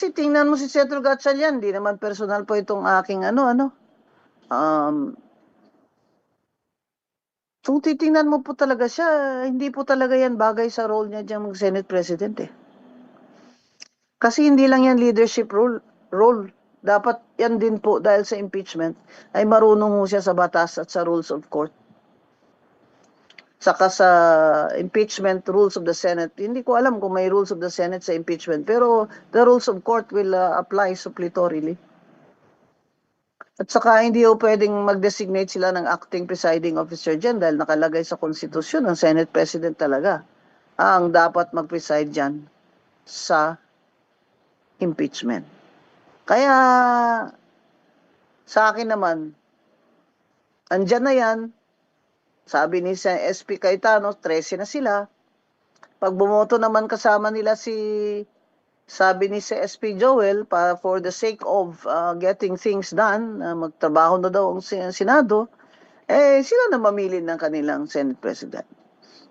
Kasi tingnan mo si Senator Gatchalian, di naman personal po itong aking kung titingnan mo po talaga siya, hindi po talaga yan bagay sa role niya diyang mag-Senate President eh. Kasi hindi lang yan leadership role. Dapat yan din po dahil sa impeachment ay marunong ho siya sa batas at sa rules of court. Saka sa impeachment rules of the Senate, hindi ko alam kung may rules of the Senate sa impeachment, pero the rules of court will apply suppletorily. At saka hindi ho pwedeng mag-designate sila ng acting presiding officer dyan dahil nakalagay sa konstitusyon ng Senate President talaga ang dapat mag-preside dyan sa impeachment. Kaya sa akin naman, andyan na yan. Sabi ni SP Cayetano, 13 na sila. Pag bumoto naman kasama nila sabi ni SP Joel, for the sake of getting things done, magtrabaho na daw ang Senado, sila na mamili ng kanilang Senate President.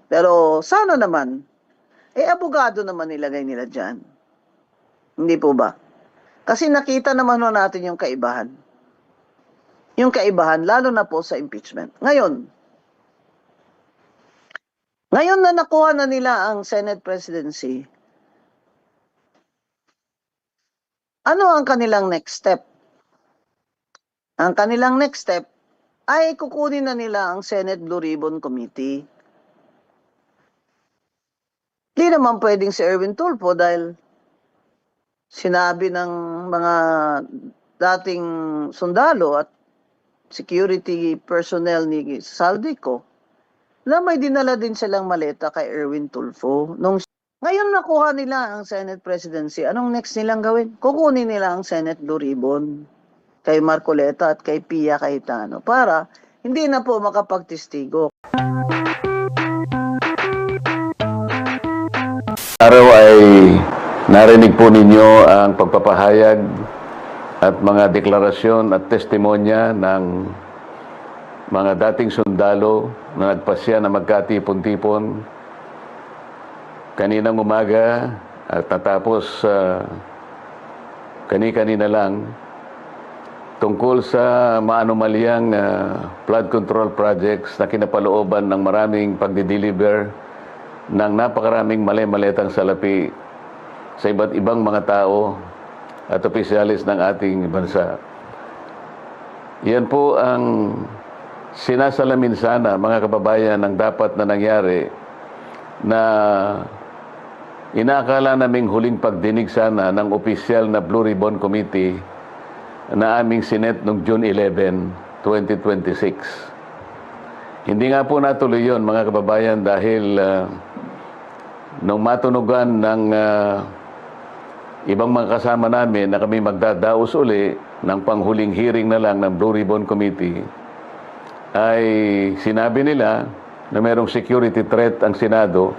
Pero sana naman, abogado naman nilagay nila dyan. Hindi po ba? Kasi nakita naman natin yung kaibahan. Yung kaibahan, lalo na po sa impeachment. Ngayon na nakuha na nila ang Senate presidency, ano ang kanilang next step? Ang kanilang next step ay kukunin na nila ang Senate Blue Ribbon Committee. Hindi naman pwedeng si Erwin Tulfo dahil sinabi ng mga dating sundalo at security personnel ni Saldico na may dinala din silang maleta kay Erwin Tulfo. Ngayon nakuha nila ang Senate presidency. Anong next nilang gawin? Kukunin nila ang Senate Blue Ribbon kay Marcoleta at kay Pia Cayetano para hindi na po makapagtestigo. Araw ay narinig po ninyo ang pagpapahayag at mga deklarasyon at testimonya ng mga dating sundalo na nagpasya na magkatipon-tipon kaninang umaga at natapos kani-kanina lang tungkol sa maanomalyang flood control projects na kinapalooban ng maraming pagdideliver ng napakaraming mali-maletang salapi sa iba't ibang mga tao at opisyalis ng ating bansa. Yan po ang sinasalamin sana, mga kababayan, ng dapat na nangyari na inaakala naming huling pagdinig sana ng opisyal na Blue Ribbon Committee na aming sinet noong June 11, 2026. Hindi nga po natuloy yun, mga kababayan, dahil nung matunugan ng ibang mga kasama namin na kami magdadaos uli ng panghuling hearing na lang ng Blue Ribbon Committee, ay sinabi nila na mayroong security threat ang Senado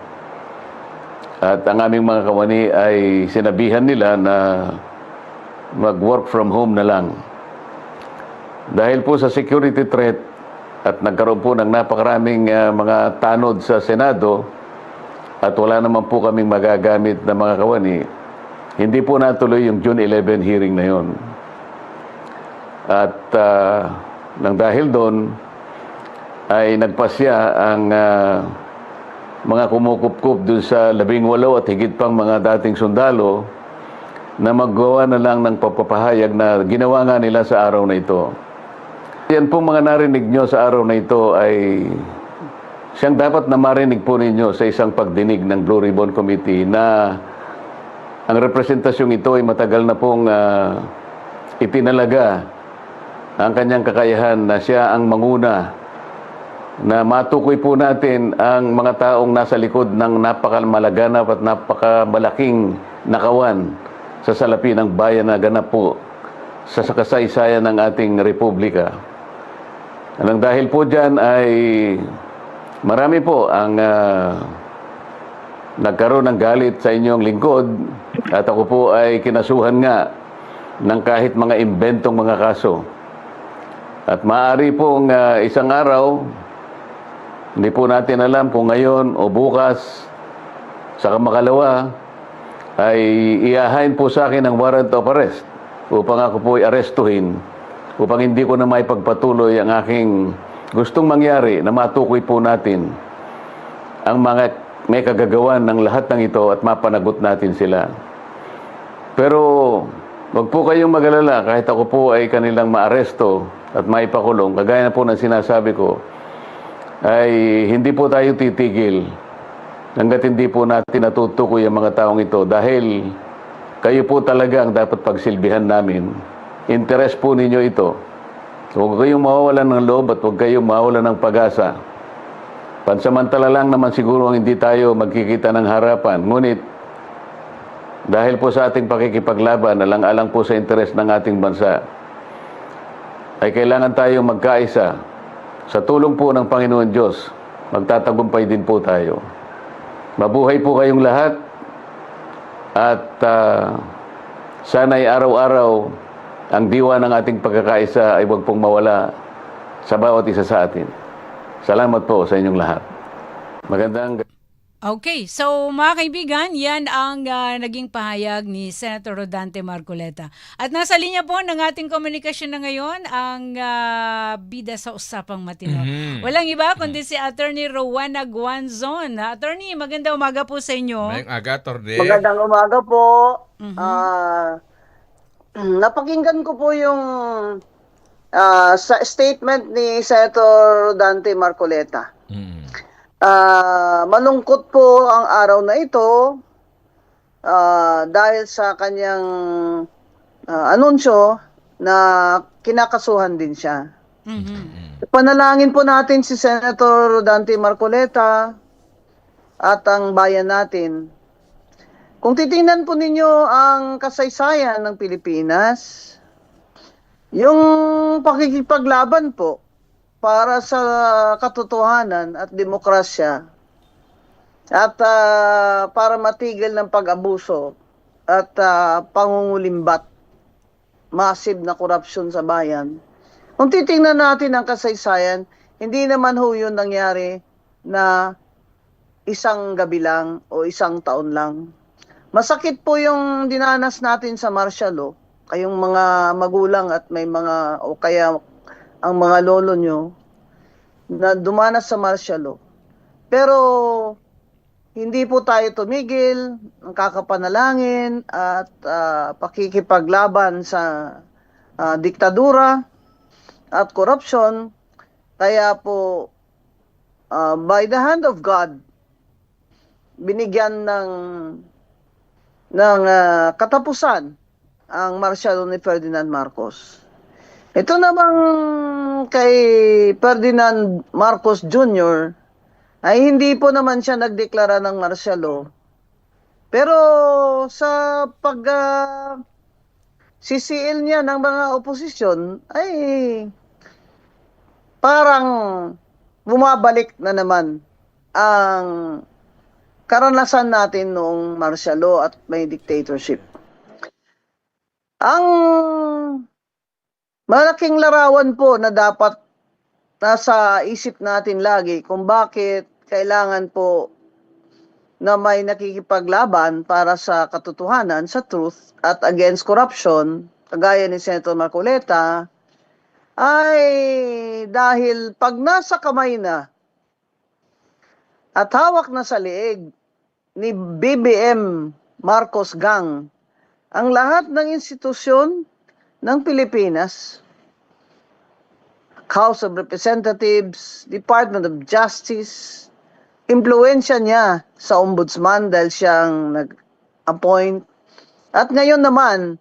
at ang aming mga kawani ay sinabihan nila na mag-work from home na lang. Dahil po sa security threat at nagkaroon po ng napakaraming mga tanod sa Senado at wala naman po kaming magagamit na mga kawani, hindi po natuloy yung June 11 hearing na yon. At nang dahil doon ay nagpasya ang mga kumukupkup dun sa 18 at higit pang mga dating sundalo na maggawa na lang ng pagpapahayag na ginawa nga nila sa araw na ito. Yan pong mga narinig nyo sa araw na ito ay siyang dapat na marinig po ninyo sa isang pagdinig ng Blue Ribbon Committee na ang representasyong ito ay matagal na pong itinalaga ang kanyang kakayahan na siya ang manguna na matukoy po natin ang mga taong nasa likod ng napakamalaganap at napakamalaking nakawan sa salapi ng bayan na ganap po sa kasaysayan ng ating republika. Nang dahil po dyan ay marami po ang nagkaroon ng galit sa inyong lingkod at ako po ay kinasuhan nga ng kahit mga imbentong mga kaso. At maaari pong isang araw, hindi po natin alam kung ngayon o bukas, sa makalawa, ay iahain po sa akin ang warrant of arrest upang ako po arestuhin upang hindi ko na maipagpatuloy ang aking gustong mangyari na matukoy po natin ang mga may kagagawan ng lahat ng ito at mapanagot natin sila. Pero wag po kayong mag-alala kahit ako po ay kanilang maaresto at maipakulong. Kagaya na po ng sinasabi ko, ay hindi po tayo titigil hanggat hindi po natin natutukoy ang mga taong ito dahil kayo po talaga ang dapat pagsilbihan namin. Interes po ninyo ito. Huwag kayong mawawalan ng loob at huwag kayong mawawalan ng pag-asa. Pansamantala lang naman siguro ang hindi tayo magkikita ng harapan. Ngunit dahil po sa ating pakikipaglaban, alang-alang po sa interes ng ating bansa, ay kailangan tayong magkaisa. Sa tulong po ng Panginoon Diyos, magtatagumpay din po tayo. Mabuhay po kayong lahat at sana'y araw-araw ang diwa ng ating pagkakaisa ay huwag pong mawala sa bawat isa sa atin. Salamat po sa inyong lahat. Magandang Okay, so mga kaibigan, yan ang naging pahayag ni Senator Rodante Marcoleta. At nasa linya po ng ating komunikasyon na ngayon ang bida sa Usapang Matino. Walang iba kundi si Attorney Rowena Guanzon. Attorney, magandang umaga po sa inyo. Magandang umaga, Attorney. Magandang umaga po. Napakinggan ko po yung sa statement ni Senator Dante Marcoleta. Malungkot po ang araw na ito dahil sa kanyang anunsyo na kinakasuhan din siya. Panalangin po natin si Senator Dante Marcoleta at ang bayan natin. Kung titingnan po ninyo ang kasaysayan ng Pilipinas, yung pakikipaglaban po para sa katotohanan at demokrasya at para matigil ng pag-abuso at pangungulimbat, massive na korupsyon sa bayan. Kung titingnan natin ang kasaysayan, hindi naman ho yun nangyari na isang gabi lang o isang taon lang. Masakit po yung dinanas natin sa martial law. Kayong mga magulang at may mga o kaya ang mga lolo nyo na dumanas sa martial law. Pero hindi po tayo tumigil, ang kakapanalangin at pakikipaglaban sa diktadura at korupsyon. Kaya po, by the hand of God, binigyan ng katapusan ang martial law ni Ferdinand Marcos. Ito namang kay Ferdinand Marcos Jr. ay hindi po naman siya nagdeklara ng martial law. Pero sa sisiil niya ng mga oposisyon ay parang bumabalik na naman ang karanasan natin noong martial law at may dictatorship. Ang malaking larawan po na dapat nasa isip natin lagi kung bakit kailangan po na may nakikipaglaban para sa katotohanan, sa truth, at against corruption, kagaya ni Senator Marcoleta, ay dahil pag nasa kamay na at hawak na sa liig ni BBM Marcos Gang ang lahat ng institusyon ng Pilipinas, House of Representatives, Department of Justice, impluwensya niya sa ombudsman dahil siyang nag-appoint. At ngayon naman,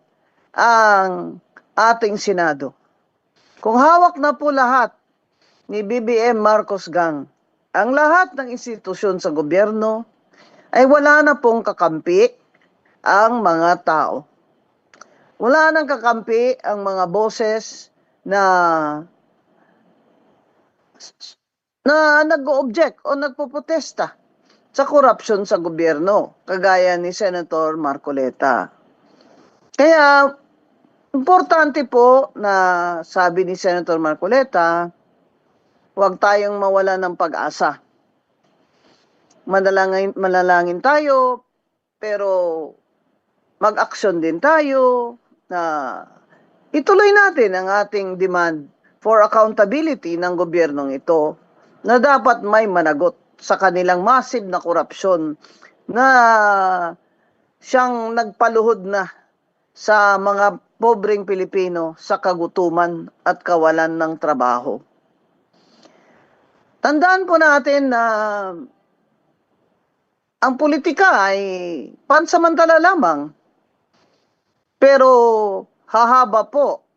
ang ating Senado. Kung hawak na po lahat ni BBM Marcos Gang, ang lahat ng institusyon sa gobyerno, ay wala na pong kakampi ang mga tao. Wala nang kakampi ang mga boses na nag-o-object o nagpoprotesta sa korupsyon sa gobyerno, kagaya ni Senator Marcoleta. Kaya, importante po na sabi ni Senator Marcoleta, huwag tayong mawala ng pag-asa. Manalangin tayo, pero mag-aksyon din tayo na ituloy natin ang ating demand for accountability ng gobyernong ito na dapat may managot sa kanilang massive na korupsyon na siyang nagpaluhod na sa mga pobreng Pilipino sa kagutuman at kawalan ng trabaho. Tandaan po natin na ang politika ay pansamantala lamang. Pero hahaba po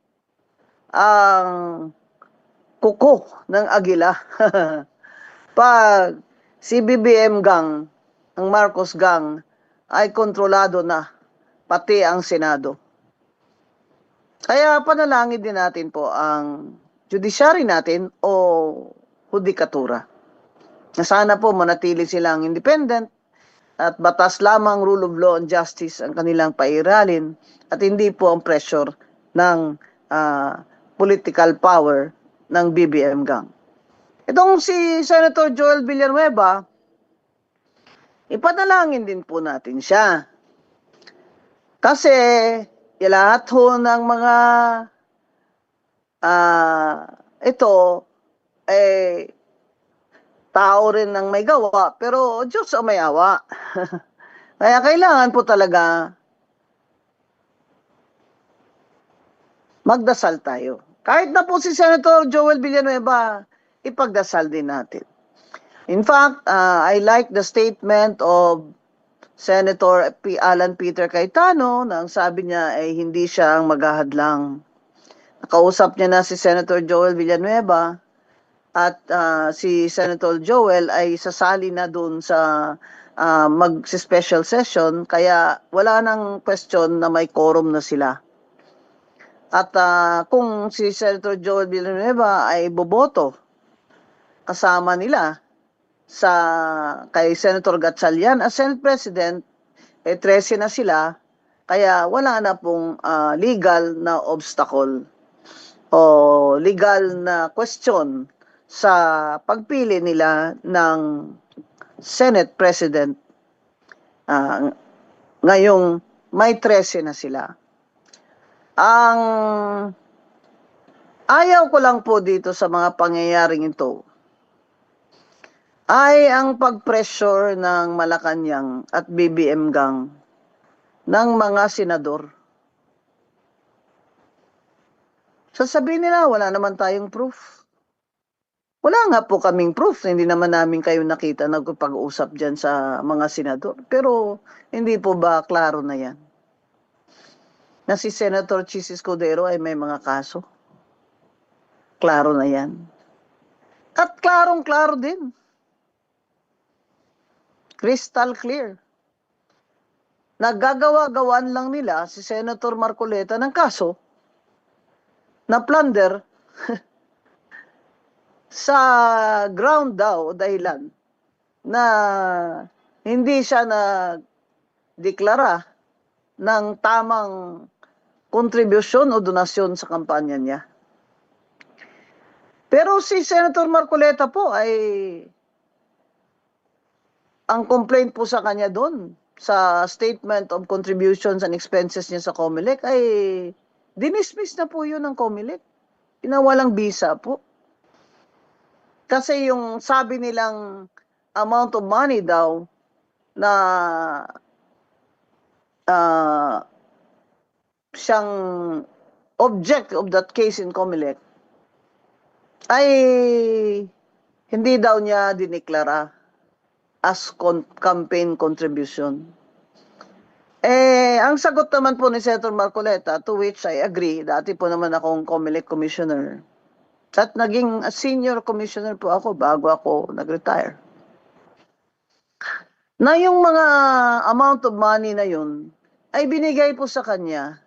ang kuko ng agila pag si BBM gang, ang Marcos gang, ay kontrolado na pati ang Senado. Kaya panalangin din natin po ang judiciary natin o hudikatura. Na sana po manatili silang independent at batas lamang, rule of law and justice ang kanilang pairalin at hindi po ang pressure ng political power ng BBM gang. Itong si Senator Joel Villanueva, ipanalangin din po natin siya. Kasi lahat ho ng mga ito tao rin ng may gawa, pero Diyos ang may awa. Kaya kailangan po talaga magdasal tayo. Kahit na po si Senator Joel Villanueva, ipagdasal din natin. In fact, I like the statement of Senator Alan Peter Cayetano na ang sabi niya ay hindi siya ang maghahadlang. Nakausap niya na si Senator Joel Villanueva at si Senator Joel ay sasali na doon sa mag-special session kaya wala nang question na may quorum na sila. At kung si Senator Joel Villanueva ay boboto kasama nila sa kay Senator Gatchalian as Senate President, 13 na sila, kaya wala na pong legal na obstacle o legal na question sa pagpili nila ng Senate President ngayong may 13 na sila. Ang ayaw ko lang po dito sa mga pangyayaring ito ay ang pag-pressure ng Malacanang at BBM gang ng mga senador. Sasabihin nila, wala naman tayong proof. Wala nga po kaming proof. Hindi naman namin kayo nakita nagpag-usap dyan sa mga senador. Pero hindi po ba klaro na yan? Na si Senator Chis Escudero ay may mga kaso. Klaro na yan. At klarong-klaro din. Crystal clear. Nagagawa-gawaan lang nila si Senator Marcoleta ng kaso na plunder sa ground daw dahilan na hindi siya na-deklara ng tamang kontribusyon o donasyon sa kampanya niya. Pero si Senator Marcoleta po ay ang complaint po sa kanya doon sa statement of contributions and expenses niya sa COMELEC ay dinismiss na po yun ng COMELEC. Pinawalang bisa po. Kasi yung sabi nilang amount of money daw na siyang object of that case in COMELEC ay hindi daw niya dineklara as campaign contribution. Ang sagot naman po ni Senator Marcoleta, to which I agree, dati po naman akong COMELEC commissioner. At naging senior commissioner po ako bago ako nag-retire. Na yung mga amount of money na yun, ay binigay po sa kanya,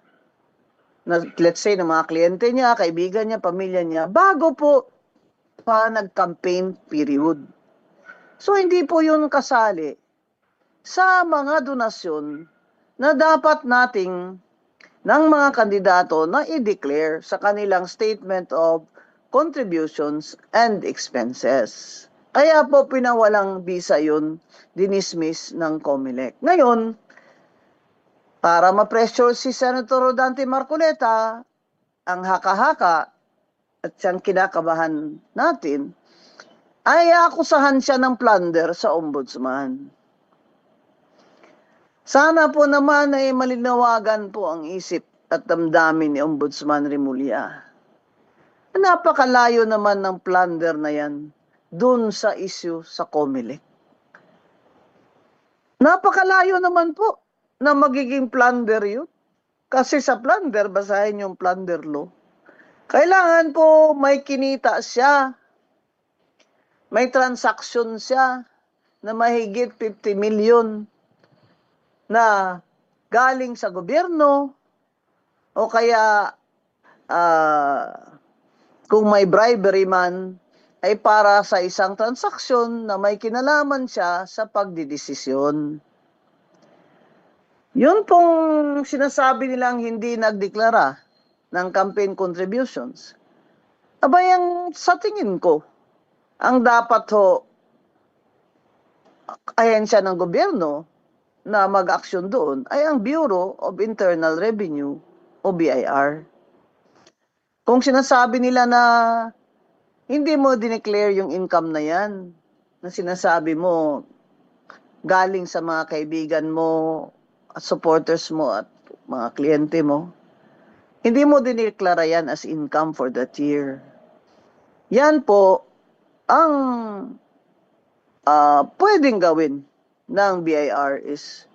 na, let's say, ng mga kliyente niya, kaibigan niya, pamilya niya, bago po pa nag-campaign period. So, hindi po yun kasali sa mga donasyon na dapat nating ng mga kandidato na i-declare sa kanilang statement of contributions and expenses. Kaya po pinawalang bisa yun, dinismiss ng COMELEC. Ngayon, Para ma-pressure si Senator Rodante Marcoleta, ang haka-haka at siyang kinakabahan natin, ay akusahan siya ng plunder sa ombudsman. Sana po naman ay malinawagan po ang isip at damdamin ni Ombudsman Remulla. Napakalayo naman ng plunder na yan dun sa issue sa COMELEC. Napakalayo naman po na magiging plunder yun. Kasi sa plunder, basahin yung plunder law. Kailangan po may kinita siya, may transaction siya na mahigit 50 million na galing sa gobyerno o kaya kung may bribery man ay para sa isang transaksyon na may kinalaman siya sa pagdidesisyon. Yun pong sinasabi nilang hindi nagdeklara ng campaign contributions. Abay, ang sa tingin ko, ang dapat ho ahensya ng gobyerno na mag-aksyon doon ay ang Bureau of Internal Revenue o BIR. Kung sinasabi nila na hindi mo dineclare yung income na yan, na sinasabi mo galing sa mga kaibigan mo, supporters mo at mga kliyente mo, hindi mo dineklara yan as income for that year. Yan po ang pwedeng gawin ng BIR is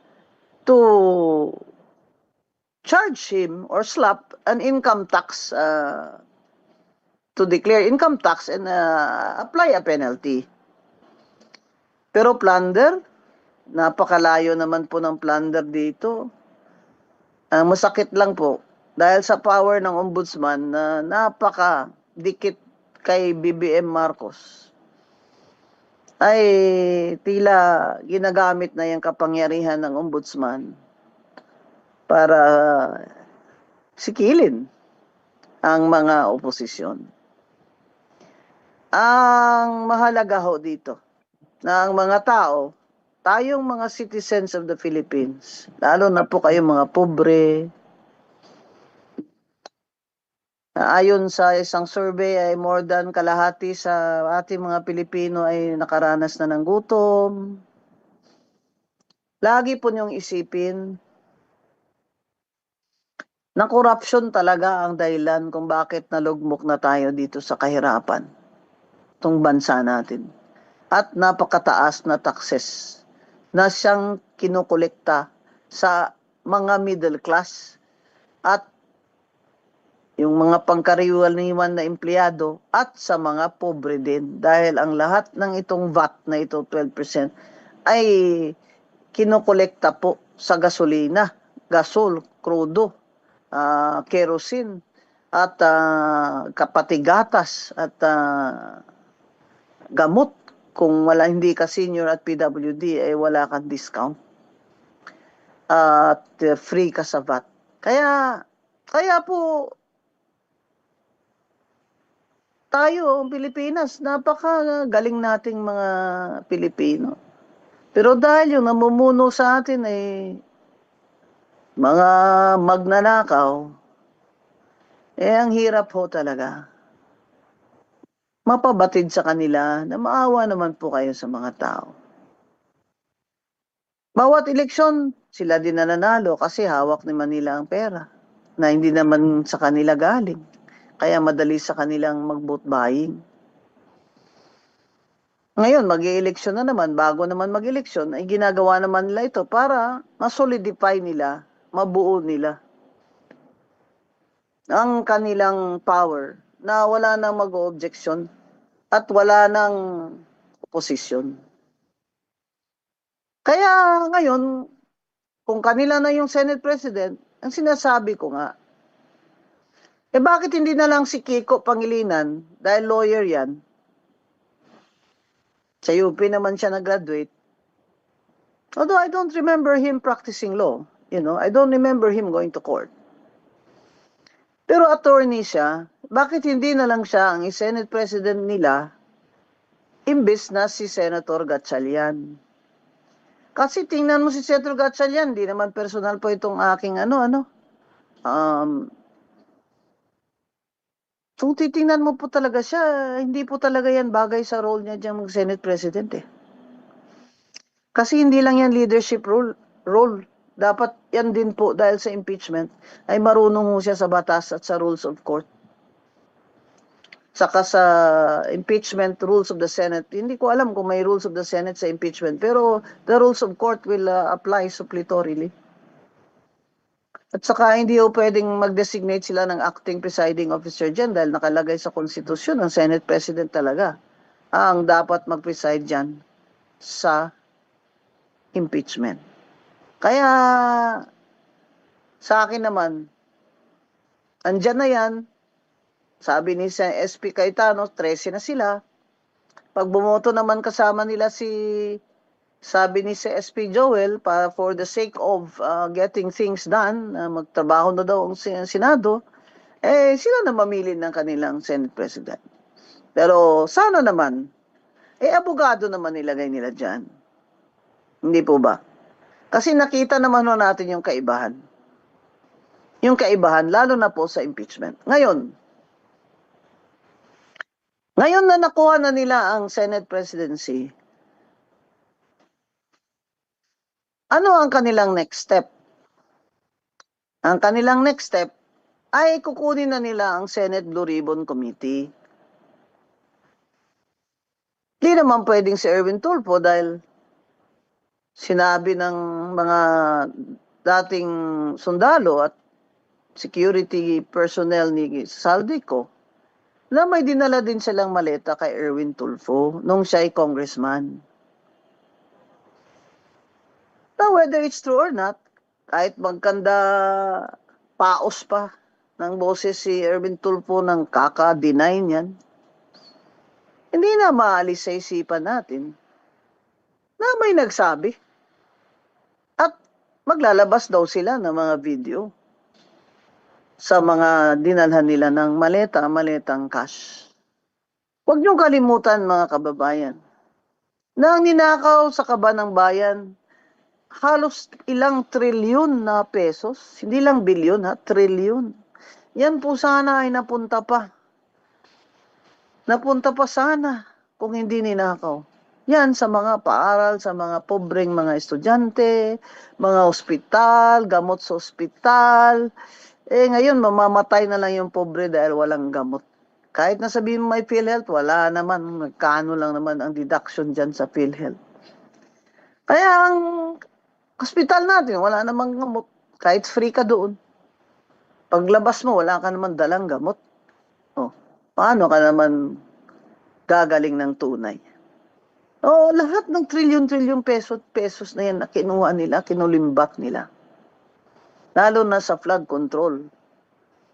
to charge him or slap an income tax, to declare income tax and apply a penalty. Pero plunder, napakalayo naman po ng plunder dito. Masakit lang po dahil sa power ng ombudsman na napaka-dikit kay BBM Marcos ay tila ginagamit na yung kapangyarihan ng ombudsman para sikilin ang mga oposisyon. Ang mahalaga ho dito na ang mga tao, tayong mga citizens of the Philippines, lalo na po kayong mga pobre, ayon sa isang survey ay more than kalahati sa ating mga Pilipino ay nakaranas na ng gutom. Lagi po niyong isipin na corruption talaga ang dahilan kung bakit nalugmok na tayo dito sa kahirapan, itong bansa natin. At napakataas na taxes na siyang kinukolekta sa mga middle class at yung mga pangkaraniwan na empleyado at sa mga pobre din. Dahil ang lahat ng itong VAT na ito, 12%, ay kinukolekta po sa gasolina, gasol, krudo, kerosene, at kapatigatas at gamot. Kung hindi ka senior at PWD, ay wala kang discount. At free ka sa VAT. Kaya po, tayo, Pilipinas, napakagaling nating mga Pilipino. Pero dahil yung namumuno sa atin ay mga magnanakaw, ang hirap ho talaga. Mapabatid sa kanila na maawa naman po kayo sa mga tao. Bawat eleksyon, sila din nananalo kasi hawak ni Manila ang pera na hindi naman sa kanila galing. Kaya madali sa kanilang mag-vote buying. Ngayon, mag-i-eleksyon na naman, bago naman mag-eleksyon, ay ginagawa naman nila ito para ma-solidify nila, mabuo nila ang kanilang power na wala nang mag-o-objection at wala nang opposition. Kaya ngayon, kung kanila na yung Senate President, ang sinasabi ko nga, bakit hindi na lang si Kiko Pangilinan, dahil lawyer yan, sa UP naman siya nag-graduate. Although I don't remember him practicing law, I don't remember him going to court. Pero attorney siya, bakit hindi na lang siya ang Senate President nila, imbes na si Senator Gatchalian? Kasi tingnan mo si Senator Gatchalian, di naman personal po itong aking kung titingnan mo po talaga siya, hindi po talaga yan bagay sa role niya diyang mag-Senate President eh. Kasi hindi lang yan leadership role. Dapat yan din po dahil sa impeachment ay marunong ho siya sa batas at sa rules of court. Saka sa impeachment rules of the Senate, hindi ko alam kung may rules of the Senate sa impeachment, pero the rules of court will apply suppletorily. At saka hindi ho pwedeng mag-designate sila ng acting presiding officer dyan dahil nakalagay sa konstitusyon ng Senate President talaga ang dapat mag-preside dyan sa impeachment. Kaya sa akin naman, andyan na yan. Sabi ni SP Cayetano, 13 na sila. Pag bumoto naman kasama nila sabi ni SP Joel, for the sake of getting things done, magtrabaho na daw ang Senado, sila na mamili ng kanilang Senate President. Pero sana naman, abogado naman nilagay nila dyan. Hindi po ba? Kasi nakita naman natin yung kaibahan. Yung kaibahan, lalo na po sa impeachment. Ngayon na nakuha na nila ang Senate presidency, ano ang kanilang next step? Ang kanilang next step ay kukunin na nila ang Senate Blue Ribbon Committee. Hindi naman pwedeng si Erwin Tulfo dahil sinabi ng mga dating sundalo at security personnel ni Saldico na may dinala din silang maleta kay Erwin Tulfo nung siya ay congressman. Now, whether it's true or not, kahit magkanda paos pa ng boses si Erwin Tulfo ng kaka-deny niyan, hindi na maalis sa isipan natin na may nagsabi. At maglalabas daw sila ng mga video sa mga dinalhan nila ng maletang cash. Huwag niyong kalimutan mga kababayan, na ang ninakaw sa kaba ng bayan, halos ilang trilyon na pesos, hindi lang bilyon trilyon. Yan po sana ay napunta pa. Napunta pa sana kung hindi ninakaw. Yan sa mga paaral, sa mga pobreng mga estudyante, mga ospital, gamot sa ospital. Ngayon, mamamatay na lang yung pobre dahil walang gamot. Kahit na sabihin mo may PhilHealth, wala naman. Magkano lang naman ang deduction dyan sa PhilHealth. Kaya ang hospital natin, wala namang gamot. Kahit free ka doon. Paglabas mo, wala ka naman dalang gamot. Paano ka naman gagaling ng tunay? Lahat ng trilyon-trilyon pesos na yan na kinuha nila, kinulimbat nila. Lalo na sa flood control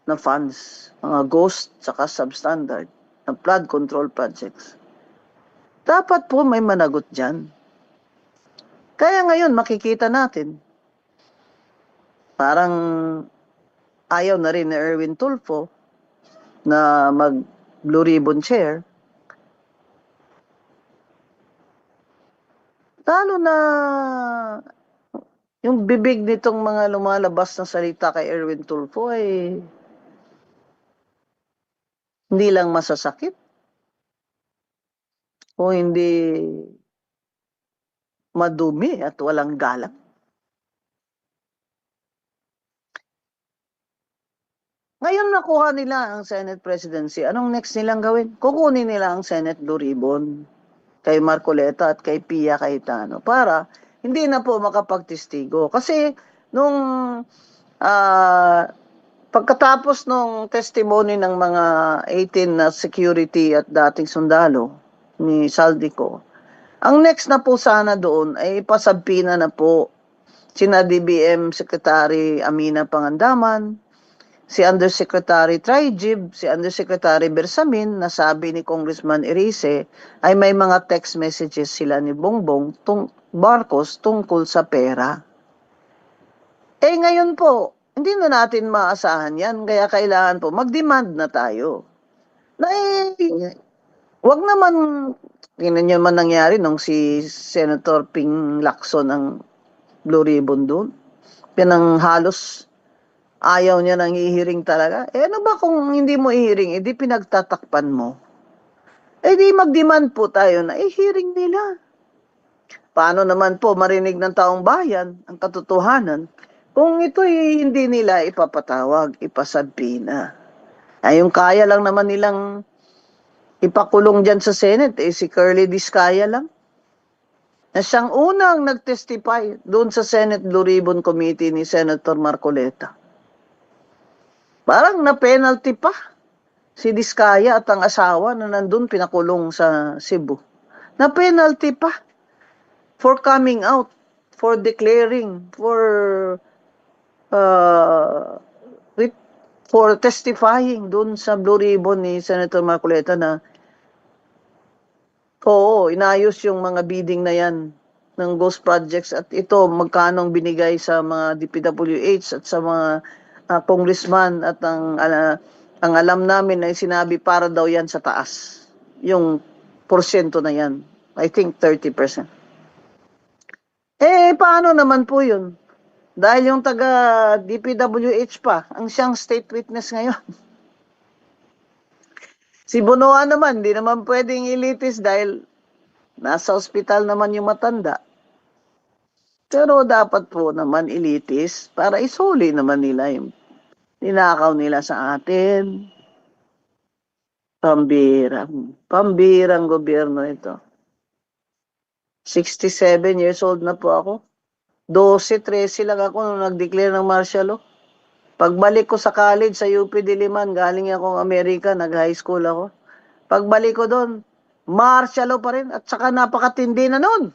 na funds, mga ghost saka substandard na flood control projects. Dapat po may managot dyan. Kaya ngayon makikita natin, parang ayaw na rin ni Erwin Tulfo na mag Blue Ribbon Chair. Lalo na yung bibig nitong mga lumalabas na salita kay Erwin Tulfo ay hindi lang masasakit o hindi madumi at walang galang. Ngayon nakuha nila ang Senate presidency. Anong next nilang gawin? Kukunin nila ang Senate Blue Ribbon kay Marcoleta at kay Pia Cayetano para hindi na po makapagtestigo. Kasi nung pagkatapos nung testimony ng mga 18 na security at dating sundalo ni Saldico, ang next na po sana doon ay pasabpina na po sina DBM Secretary Amina Pangandaman, si Undersecretary Trajib, si Undersecretary Bersamin, na sabi ni Congressman Erice, ay may mga text messages sila ni Bongbong Marcos tungkol sa pera. Ngayon po, hindi na natin maasahan yan, kaya kailangan po mag-demand na tayo. Na wag naman Tingnan niyo man nangyari nung si Senator Ping Lacson ang Blue Ribbon doon. Yan ang halos ayaw niya nang ihiring talaga. Eh ano ba kung hindi mo ihiring, edi pinagtatakpan mo. Eh di mag-demand po tayo na ihiring nila. Paano naman po marinig ng taong bayan ang katotohanan kung ito'y hindi nila ipapatawag, ipasadpina. Ay yung kaya lang naman nilang ipakulong dyan sa Senate, eh si Curly Discaya lang. Na siyang unang nag-testify doon sa Senate Blue Ribbon Committee ni Senator Marcoleta. Parang na-penalty pa si Discaya at ang asawa na nandun pinakulong sa Cebu. Na-penalty pa for coming out, for declaring, uh, for testifying doon sa Blue Ribbon ni Senator Marcoleta na oo, inayos yung mga bidding na yan ng ghost projects at ito magkanong binigay sa mga DPWH at sa mga congressman at ang alam namin ay sinabi para daw yan sa taas. Yung porsyento na yan. I think 30%. Eh, paano naman po yun? Dahil yung taga DPWH pa, ang siyang state witness ngayon. Si Bonoa naman, di naman pwedeng ilitis dahil nasa ospital naman yung matanda. Pero dapat po naman ilitis para isuli naman nila yung ninakaw nila sa atin. Pambirang gobyerno ito. 67 years old na po ako. 12, 13 lang ako nung nag-declare ng martial law. Pagbalik ko sa college sa UP Diliman, galing akong Amerika, nag-high school ako. Pagbalik ko doon, martial law pa rin at saka napakatindi na noon.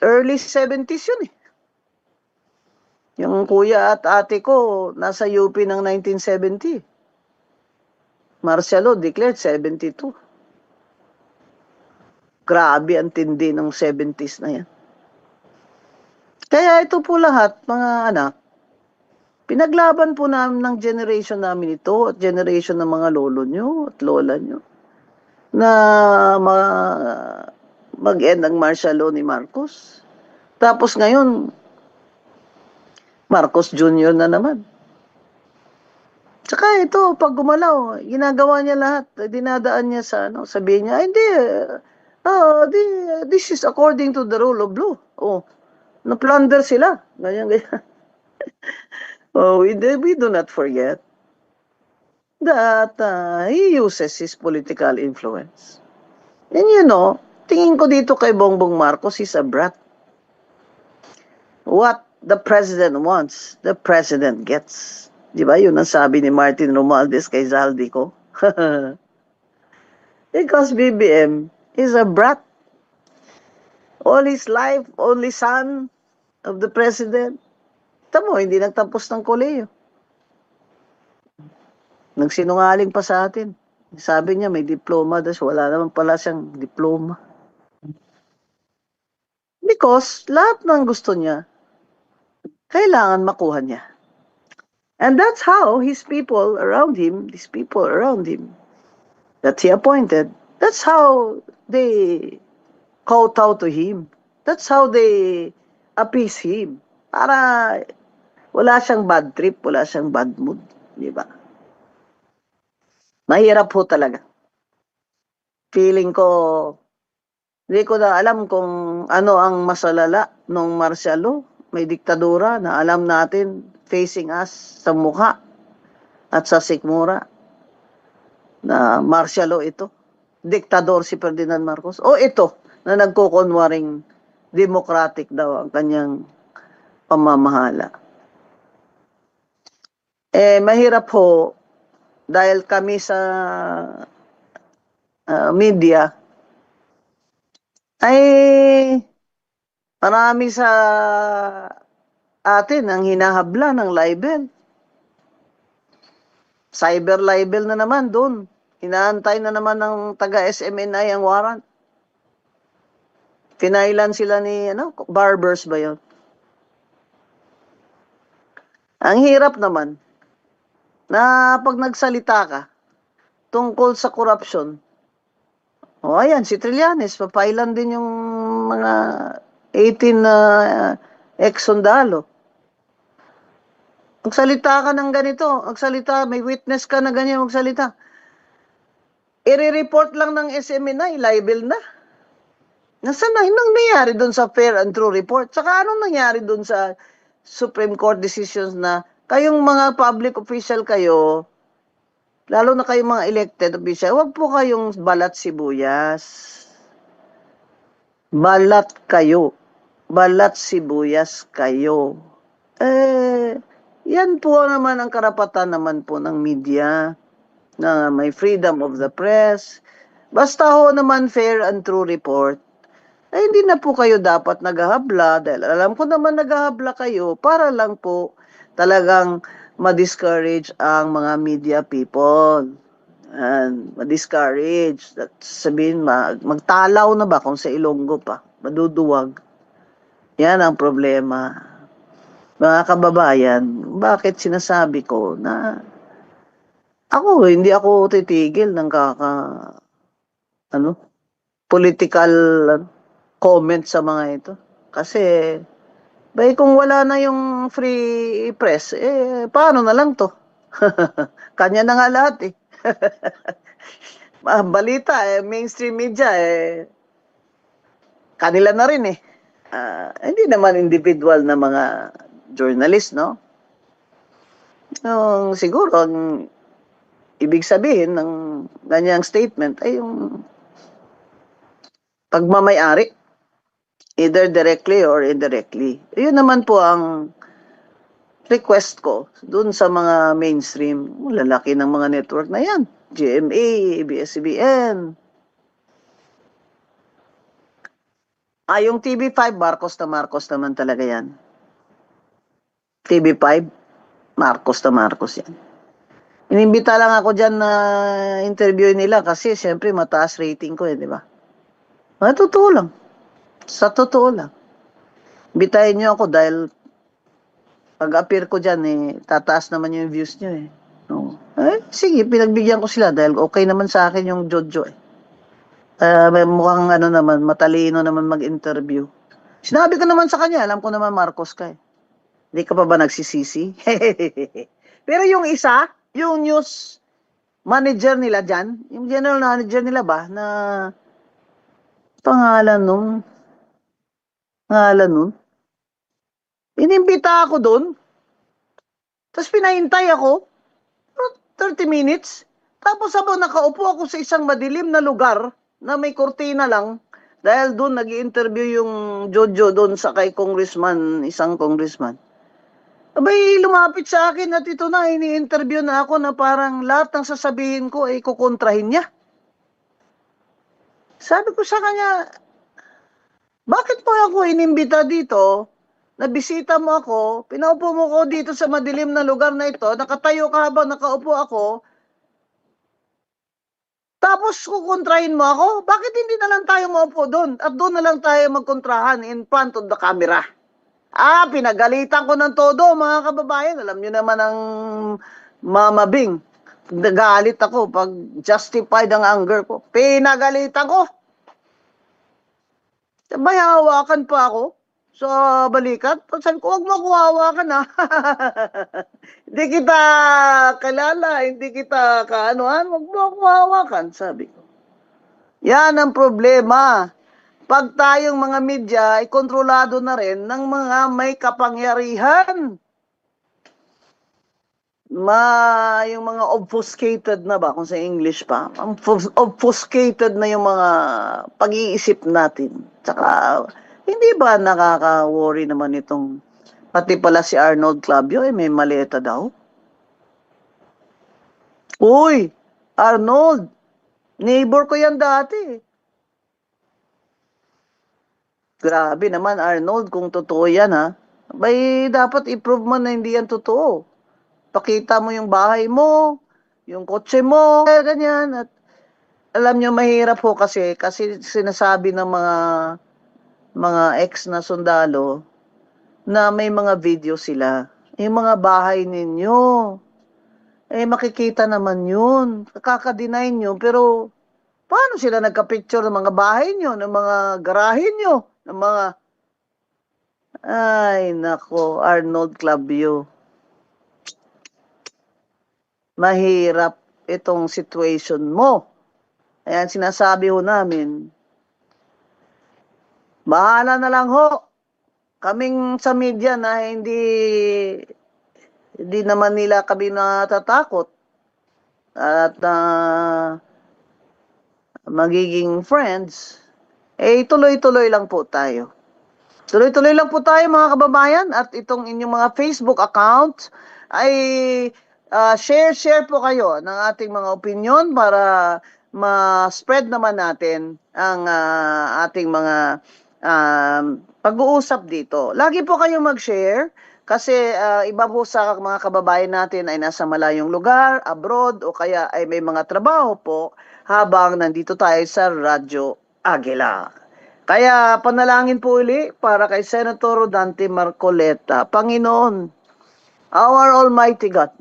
Early 70s yun eh. Yung kuya at ate ko, nasa UP ng 1970. Martial law declared 72. Grabe ang tindi ng 70s na yan. Kaya ito po lahat, mga anak, pinaglaban po namin ng generation namin ito at generation ng mga lolo nyo at lola nyo na mag-end ang martial law ni Marcos. Tapos ngayon, Marcos Jr. na naman. Tsaka ito, pag gumalaw, ginagawa niya lahat. Dinadaan niya sa sabihin niya, hindi, this is according to the rule of law. Oh, na-plunder sila. Ganyan. Oh, we do not forget that he uses his political influence. And you know, tingin ko dito kay Bongbong Marcos, he's a brat. What the president wants, the president gets. Di ba? Yun ang sabi ni Martin Romualdez kay Zaldico. Because BBM is a brat. All his life, only son of the president. Tamo, hindi nagtapos ng koleyo. Nagsinungaling pa sa atin. Sabi niya may diploma, das wala naman pala siyang diploma. Because lahat ng gusto niya, kailangan makuha niya. And that's how his people around him, these people around him, that he appointed, that's how they kowtow to him. That's how they appease him. Para wala siyang bad trip, wala siyang bad mood. Di ba? Mahirap po talaga. Feeling ko, hindi ko na alam kung ano ang masalala nung martial law. May diktadura na alam natin facing us sa mukha at sa sikmura na martial law ito. Diktador si Ferdinand Marcos. O ito, na nagkukunwaring democratic daw ang kanyang pamamahala. Eh, mahirap ho dahil kami sa media ay marami sa atin ang hinahabla ng libel. Cyber libel na naman doon. Inaantay na naman ng taga-SMNI ang warrant. Pinailan sila ni Barbers ba yun? Ang hirap naman na pag nagsalita ka tungkol sa korupsyon, O ayan, si Trillanes, papailan din yung mga 18 na ex-sundalo. Magsalita ka ng ganito, magsalita, may witness ka na ganyan, magsalita. I-report lang ng SMNI, libel na. Nasaan na? Anong nangyari doon sa fair and true report? Saka anong nangyari doon sa Supreme Court decisions na kayong mga public official kayo, lalo na kayong mga elected official, huwag po kayong balat sibuyas. Balat kayo. Balat sibuyas kayo. Yan po naman ang karapatan naman po ng media na may freedom of the press. Basta ho naman fair and true report, ay hindi na po kayo dapat naghahabla dahil alam ko naman naghahabla kayo para lang po talagang ma-discourage ang mga media people. And ma-discourage. Sabihin, magtalaw na ba kung sa Ilonggo pa? Maduduwag. Yan ang problema. Mga kababayan, bakit sinasabi ko na hindi ako titigil ng political comment sa mga ito. Kasi, kung wala na yung free press, paano na lang to? Kanya na nga lahat eh. Balita mainstream media kanila na rin eh. Hindi naman individual na mga journalist, no? Siguro, ang ibig sabihin ng ganyang statement ay yung pagmamayari, either directly or indirectly. Yun naman po ang request ko dun sa mga mainstream, lalaki ng mga network na yan, GMA, ABS-CBN. Yung TV5, Marcos naman talaga yan. TV5, Marcos yan. Inimbita lang ako dyan na interview nila kasi siyempre mataas rating ko di ba? Totoo lang. Sa totoo lang. Bitayin niyo ako dahil pag-appear ko dyan tataas naman yung views niyo No. Sige, pinagbigyan ko sila dahil okay naman sa akin yung Jojo mukhang naman, matalino naman mag-interview. Sinabi ko naman sa kanya, alam ko naman Marcos ka Hindi ka pa ba nagsisisi? Pero yung isa, yung news manager nila dyan, yung general manager nila ba, na pangalan nun, inimbita ako doon, tapos pinahintay ako, 30 minutes, tapos habang nakaupo ako sa isang madilim na lugar, na may kortina lang, dahil doon nag-i-interview yung Jojo doon sa kay isang congressman. Abay, lumapit sa akin at ito na, ini-interview na ako na parang lahat ng sasabihin ko ay kukontrahin niya. Sabi ko sa kanya, bakit mo ako inimbita dito, nabisita mo ako, pinaupo mo ko dito sa madilim na lugar na ito, nakatayo ka habang nakaupo ako, tapos kukontrahin mo ako? Bakit hindi na lang tayo maupo doon? At doon na lang tayo magkontrahan in front of the camera. Pinagalitan ko ng todo, mga kababayan. Alam niyo naman ang Mama Bing. Nagalit ako pag justified ang anger ko. Pinagalitan ko. Sabay hawakan pa ako sa balikat. Sabi ko, huwag mo ako hawakan Hindi kita kilala, hindi kita kaanoan, huwag mo ako hawakan, sabi ko. Yan ang problema. Pag tayong mga media ay kontrolado na rin ng mga may kapangyarihan. Yung mga obfuscated na ba, kung sa English pa, obfuscated na yung mga pag-iisip natin. Tsaka, hindi ba nakaka-worry naman itong, pati pala si Arnold Clavio, may maleta daw? Uy, Arnold, neighbor ko yan dati. Grabe naman, Arnold, kung totoo yan, dapat i-prove mo na hindi yan totoo. Pakita mo yung bahay mo, yung kotse mo, ganyan. At alam nyo, mahirap po kasi sinasabi ng mga ex na sundalo na may mga video sila. Yung mga bahay ninyo, makikita naman yun. Kakadeny nyo, pero Paano sila nagka-picture ng mga bahay nyo, ng mga garahe nyo, ng mga... Ay, nako, Arnold Clavio. Mahirap itong situation mo. Ayan, sinasabi ho namin, bahala na lang ho. Kaming sa media na hindi naman nila kami natatakot. At magiging friends, tuloy-tuloy lang po tayo. Tuloy-tuloy lang po tayo mga kababayan, at itong inyong mga Facebook account ay share po kayo ng ating mga opinion para ma-spread naman natin ang ating mga pag-uusap dito. Lagi po kayong mag-share kasi iba po sa mga kababayan natin ay nasa malayong lugar, abroad, o kaya ay may mga trabaho po habang nandito tayo sa Radyo Agila. Kaya panalangin po uli para kay Senator Rodante Marcoleta. Panginoon, our Almighty God,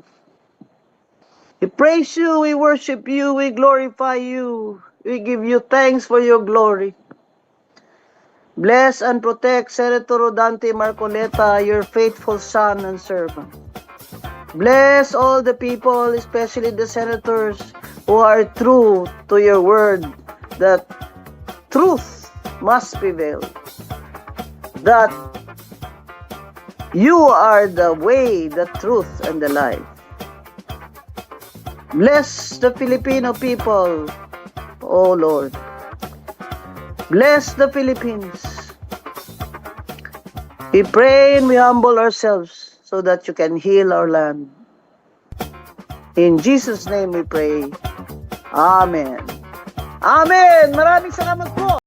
we praise you, we worship you, we glorify you, we give you thanks for your glory. Bless and protect Senator Rodante Marcoleta, your faithful son and servant. Bless all the people, especially the senators who are true to your word, that truth must prevail, that you are the way, the truth, and the life. Bless the Filipino people, O Lord. Bless the Philippines. We pray and we humble ourselves so that you can heal our land. In Jesus' name we pray. Amen. Amen! Maraming salamat po!